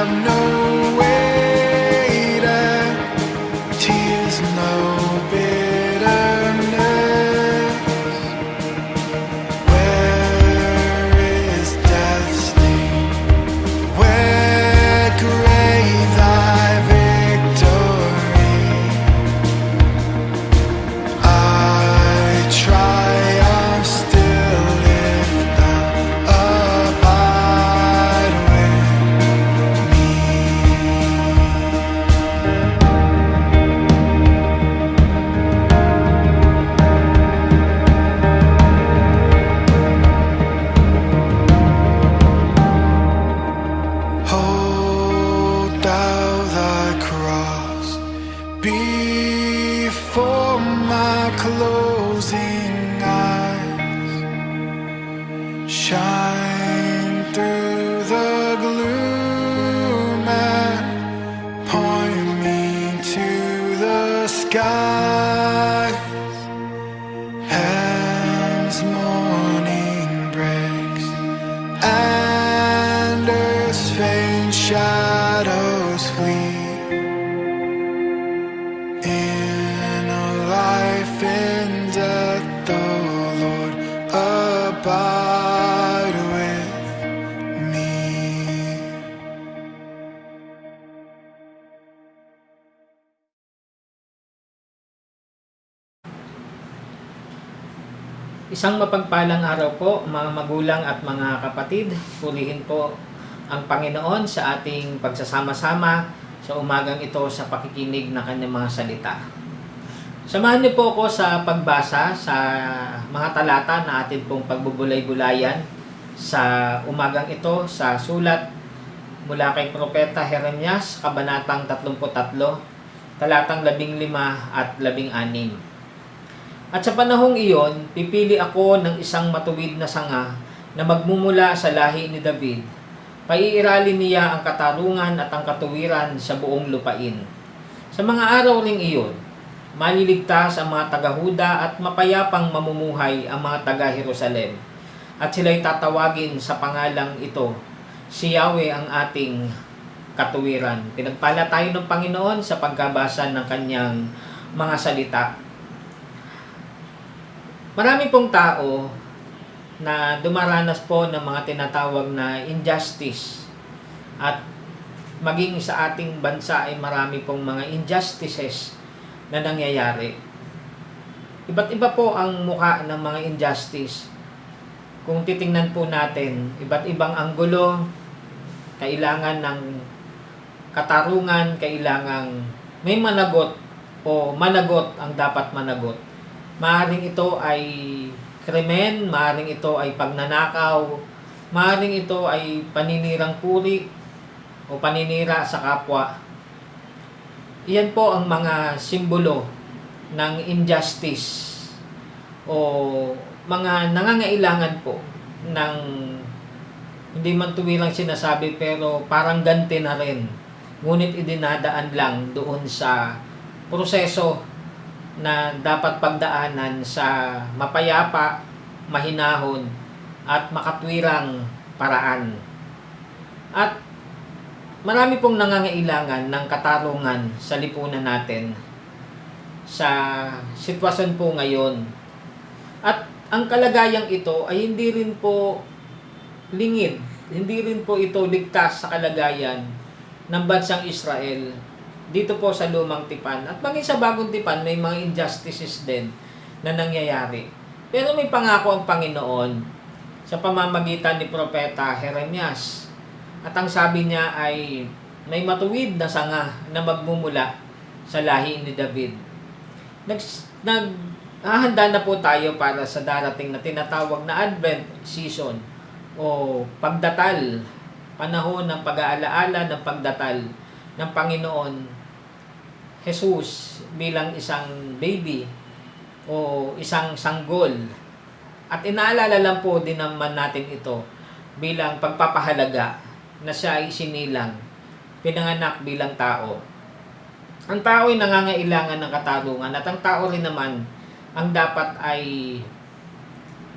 have no weight and tears no bitterness. Where is death's sting? Where grave thy victory? I triumph still if thou abide with me. Hold thou thy cross before my closing eyes. Shine through the gloom and point me to the skies. As morning breaks and earth's faint shadows flee, in a life in death, the Lord abide with me. Isang mapagpalang araw po mga magulang at mga kapatid. Purihin po ang Panginoon sa ating pagsasama-sama sa umagang ito sa pakikinig ng kanyang mga salita. Samahan niyo po ako sa pagbasa sa mga talata na atin pong pagbubulay-bulayan sa umagang ito sa sulat mula kay Propeta Jeremias, Kabanatang 33, talatang 15 at 16. At sa panahong iyon, pipili ako ng isang matuwid na sanga na magmumula sa lahi ni David. Paiiralin niya ang katarungan at ang katuwiran sa buong lupain. Sa mga araw ring iyon, maliligtas ang mga taga-Huda at mapayapang mamumuhay ang mga taga-Jerusalem. At sila'y tatawagin sa pangalang ito, si Yahweh ang ating katuwiran. Pinagpala tayo ng Panginoon sa pagkabasa ng kanyang mga salita. Marami pong tao na dumaranas po ng mga tinatawag na injustice. At maging sa ating bansa ay marami pong mga injustices na nangyayari. Iba't iba po ang mukha ng mga injustice. Kung titingnan po natin, iba't ibang anggulo, kailangan ng katarungan, kailangang may managot o managot ang dapat managot. Maaaring ito ay krimen, maaaring ito ay pagnanakaw, maaaring ito ay paninirang puri o paninira sa kapwa. Iyan po ang mga simbolo ng injustice o mga nangangailangan po ng hindi man tuwirang sinasabi pero parang ganti na rin. Ngunit idinadaan lang doon sa proseso na dapat pagdaanan sa mapayapa, mahinahon, at makatwirang paraan. At marami pong nangangailangan ng katarungan sa lipunan natin sa sitwasyon po ngayon. At ang kalagayang ito ay hindi rin po lingid, hindi rin po ito ligtas sa kalagayan ng bansang Israel dito po sa Lumang Tipan. At maging sa Bagong Tipan, may mga injustices din na nangyayari. Pero may pangako ang Panginoon sa pamamagitan ni Propeta Jeremias. At ang sabi niya ay may matuwid na sanga na magmumula sa lahi ni David. Naghahanda na po tayo para sa darating na tinatawag na Advent season o pagdatal, panahon ng pag-aalaala ng pagdatal ng Panginoon Jesus bilang isang baby o isang sanggol. At inaalala lang po din naman natin ito bilang pagpapahalaga na siya ay sinilang, pinanganak bilang tao. Ang tao ay nangangailangan ng katarungan at ang tao rin naman ang dapat ay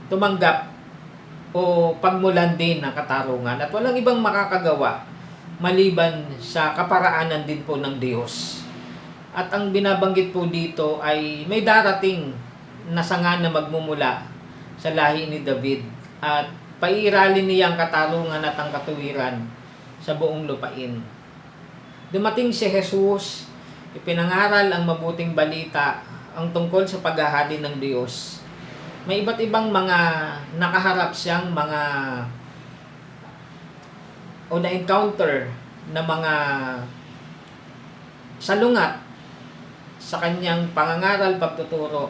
tumanggap o pagmulan din ng katarungan at walang ibang makakagawa maliban sa kaparaanan din po ng Diyos. At ang binabanggit po dito ay may darating na sanga na magmumula sa lahi ni David at pairalin niya ang katarungan at ang katuwiran sa buong lupain. Dumating si Jesus, ipinangaral ang mabuting balita ang tungkol sa paghahari ng Diyos. May iba't ibang mga nakaharap siyang mga o na-encounter na mga salungat sa kanyang pangangaral, pagtuturo.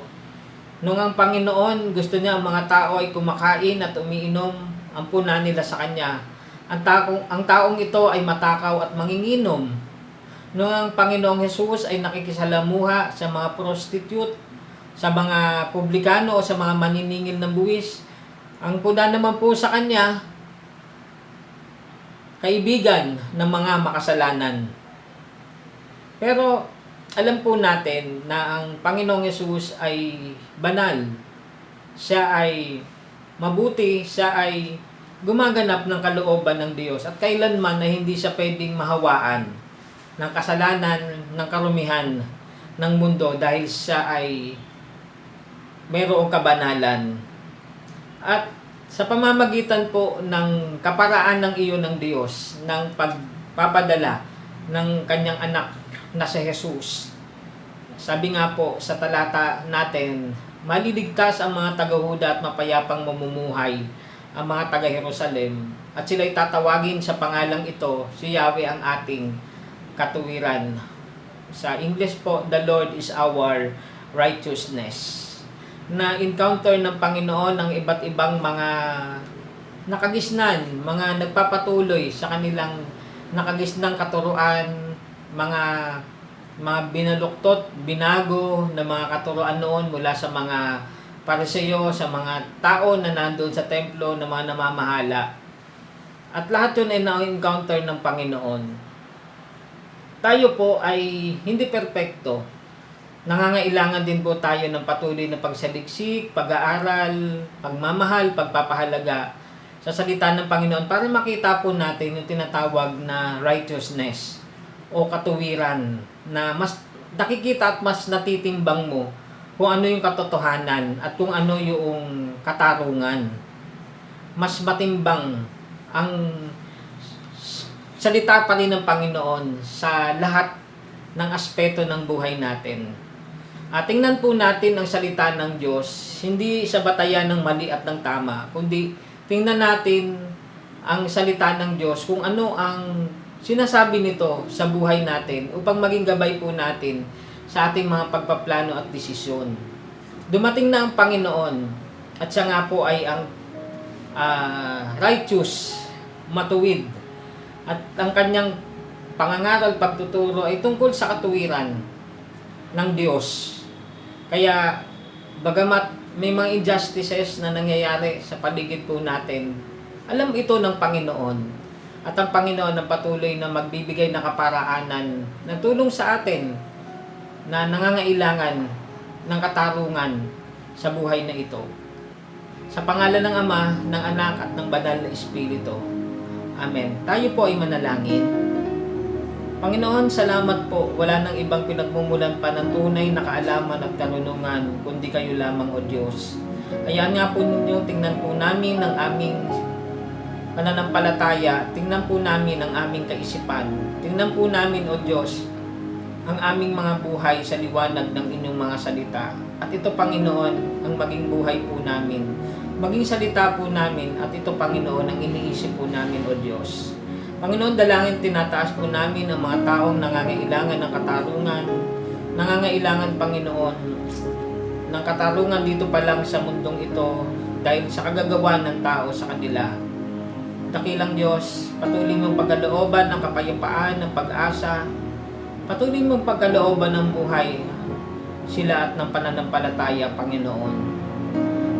Nung ang Panginoon gusto niya ang mga tao ay kumakain at umiinom, ang puna nila sa kanya. Ang taong ito ay matakaw at manginginom. Nung ang Panginoong Jesus ay nakikisalamuha sa mga prostitute, sa mga publikano o sa mga maniningil ng buwis, ang puna naman po sa kanya, kaibigan ng mga makasalanan. Pero alam po natin na ang Panginoong Yesus ay banal. Siya ay mabuti, siya ay gumaganap ng kalooban ng Diyos at kailanman ay hindi siya pwedeng mahawaan ng kasalanan ng karumihan ng mundo dahil siya ay mayroong kabanalan. At sa pamamagitan po ng kaparaan ng iyon ng Diyos, ng pagpapadala ng kanyang anak na si Jesus. Sabi nga po sa talata natin, maliligtas ang mga taga-Huda at mapayapang mamumuhay ang mga taga-Jerusalem at sila'y tatawagin sa pangalang ito, si Yahweh ang ating katuwiran. Sa English po, the Lord is our righteousness. Na-encounter ng Panginoon ang iba't ibang mga nakagisnan, mga nagpapatuloy sa kanilang nakagisnang katuruan, mga binaluktot, binago na mga katuruan noon mula sa mga Pariseo, sa mga tao na nandoon sa templo na mga namamahala. At lahat yun ay na-encounter ng Panginoon. Tayo po ay hindi perpekto. Nangangailangan din po tayo ng patuloy na pagsaliksik, pag-aaral, pagmamahal, pagpapahalaga sa salita ng Panginoon para makita po natin yung tinatawag na righteousness o katuwiran na mas nakikita at mas natitimbang mo kung ano yung katotohanan at kung ano yung katarungan. Mas matimbang ang salita pa rin ng Panginoon sa lahat ng aspeto ng buhay natin. At tingnan po natin ang salita ng Diyos, hindi sa batayan ng mali at ng tama, kundi tingnan natin ang salita ng Diyos kung ano ang sinasabi nito sa buhay natin upang maging gabay po natin sa ating mga pagpaplano at desisyon. Dumating na ang Panginoon at siya nga po ay ang righteous, matuwid. At ang kanyang pangangaral, pagtuturo ay tungkol sa katuwiran ng Diyos. Kaya bagamat may mga injustices na nangyayari sa paligid po natin, alam ito ng Panginoon. At ang Panginoon ang patuloy na magbibigay ng kaparaanan na tulong sa atin na nangangailangan ng katarungan sa buhay na ito. Sa pangalan ng Ama, ng Anak at ng Banal na Espiritu. Amen. Tayo po ay manalangin. Panginoon, salamat po. Wala nang ibang pinagmumulan pa ng tunay na kaalaman at karunungan, kundi kayo lamang, O Diyos. Ayan nga po ninyo, tingnan po namin ang aming pananampalataya, tingnan po namin ang aming kaisipan, tingnan po namin, O Diyos, ang aming mga buhay sa liwanag ng inyong mga salita. At ito, Panginoon, ang maging buhay po namin, maging salita po namin, at ito, Panginoon, ang iniisip po namin, O Diyos. Panginoon, dalangin tinataas po namin ang mga taong nangangailangan ng katarungan, nangangailangan, Panginoon, ng katarungan dito pa lang sa mundong ito dahil sa kagagawa ng tao sa kanila. Dakilang Diyos, patuloy mong pagkalooban ng kapayapaan, ng pag-asa, patuloy mong pagkalooban ng buhay sila at ng pananampalataya, Panginoon.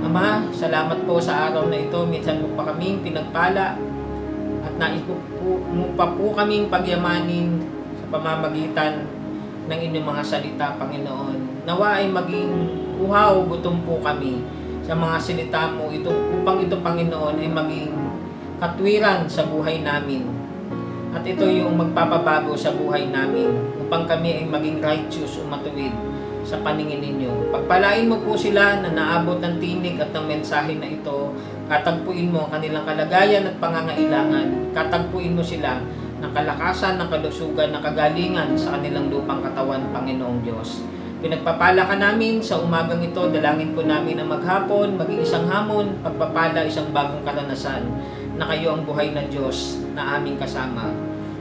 Ama, salamat po sa araw na ito. Minsan mo pa kaming pinagpala at nais mo pa po kaming pagyamanin sa pamamagitan ng inyong mga salita, Panginoon. Nawa ay maging uhaw, gutom po kami sa mga salita mo ito, upang ito, Panginoon, ay maging katwiran sa buhay namin. At ito yung magpapabago sa buhay namin upang kami ay maging righteous o matuwid sa paningin ninyo. Pagpalain mo po sila na naabot ng tinig at ng mensahe na ito. Katagpuin mo ang kanilang kalagayan at pangangailangan. Katagpuin mo sila ng kalakasan, ng kalusugan, ng kagalingan sa kanilang lupang katawan, Panginoong Diyos. Pinagpapala ka namin sa umagang ito, dalangin po namin na maghapon, maging isang hamon, pagpapala, isang bagong karanasan, na kayo ang buhay na Diyos na aming kasama.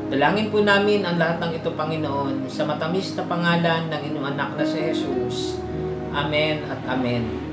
Dalangin po namin ang lahat ng ito, Panginoon, sa matamis na pangalan ng inyong anak na si Jesus. Amen at Amen.